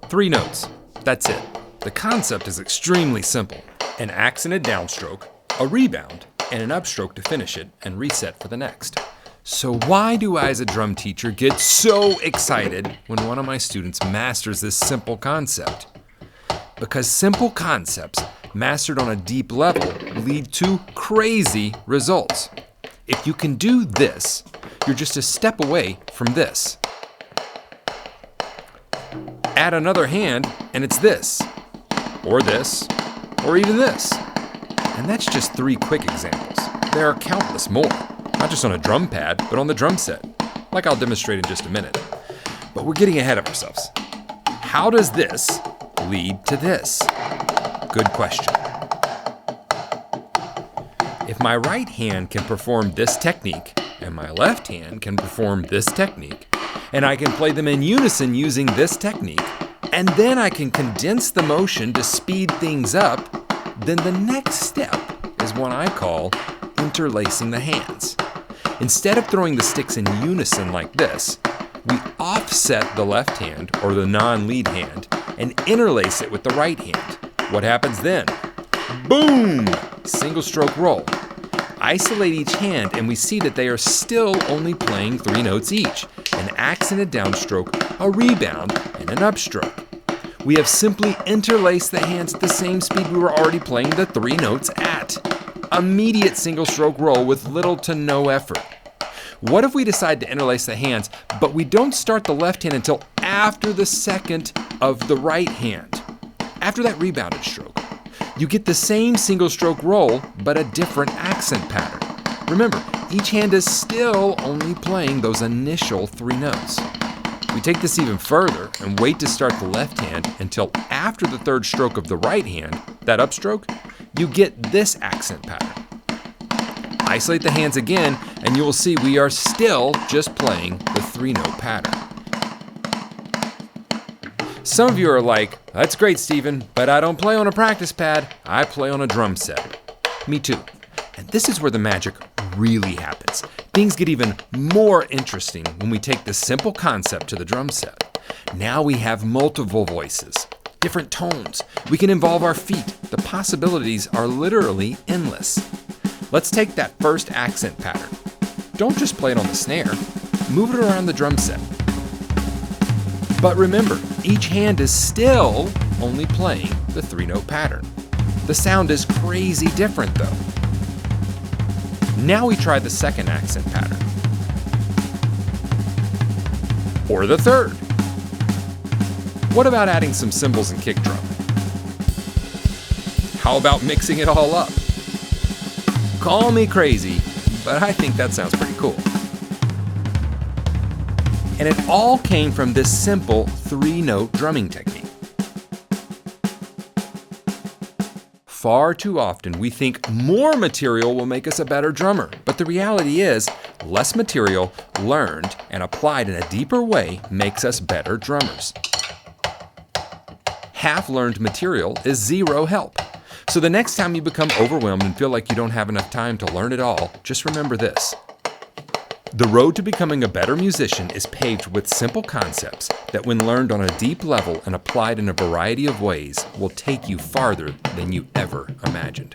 3 notes. That's it. The concept is extremely simple. An accented downstroke, a rebound, and an upstroke to finish it and reset for the next. So why do I as a drum teacher get so excited when one of my students masters this simple concept? Because simple concepts mastered on a deep level lead to crazy results. If you can do this, you're just a step away from this. Add another hand and it's this, or even this. And that's just 3 quick examples. There are countless more, not just on a drum pad, but on the drum set, like I'll demonstrate in just a minute. But we're getting ahead of ourselves. How does this lead to this? Good question. If my right hand can perform this technique, and my left hand can perform this technique, and I can play them in unison using this technique, and then I can condense the motion to speed things up, then the next step is what I call interlacing the hands. Instead of throwing the sticks in unison like this, we offset the left hand, or the non-lead hand, and interlace it with the right hand. What happens then? Boom! Single stroke roll. Isolate each hand and we see that they are still only playing 3 notes each, an accented downstroke, a rebound, and an upstroke. We have simply interlaced the hands at the same speed we were already playing the 3 notes at. Immediate single stroke roll with little to no effort. What if we decide to interlace the hands, but we don't start the left hand until after the second of the right hand, after that rebounded stroke? You get the same single stroke roll, but a different accent pattern. Remember, each hand is still only playing those initial 3 notes. We take this even further and wait to start the left hand until after the 3rd stroke of the right hand, that upstroke, you get this accent pattern. Isolate the hands again, and you will see we are still just playing the 3-note pattern. Some of you are like, that's great, Stephen, but I don't play on a practice pad. I play on a drum set. Me too. And this is where the magic really happens. Things get even more interesting when we take this simple concept to the drum set. Now we have multiple voices, different tones. We can involve our feet. The possibilities are literally endless. Let's take that first accent pattern. Don't just play it on the snare. Move it around the drum set. But remember, each hand is still only playing the 3-note pattern. The sound is crazy different though. Now we try the second accent pattern. Or the 3rd. What about adding some cymbals and kick drum? How about mixing it all up? Call me crazy, but I think that sounds pretty cool. And it all came from this simple 3-note drumming technique. Far too often we think more material will make us a better drummer, but the reality is less material learned and applied in a deeper way makes us better drummers. Half-learned material is 0 help. So the next time you become overwhelmed and feel like you don't have enough time to learn it all, just remember this. The road to becoming a better musician is paved with simple concepts that when learned on a deep level and applied in a variety of ways will take you farther than you ever imagined.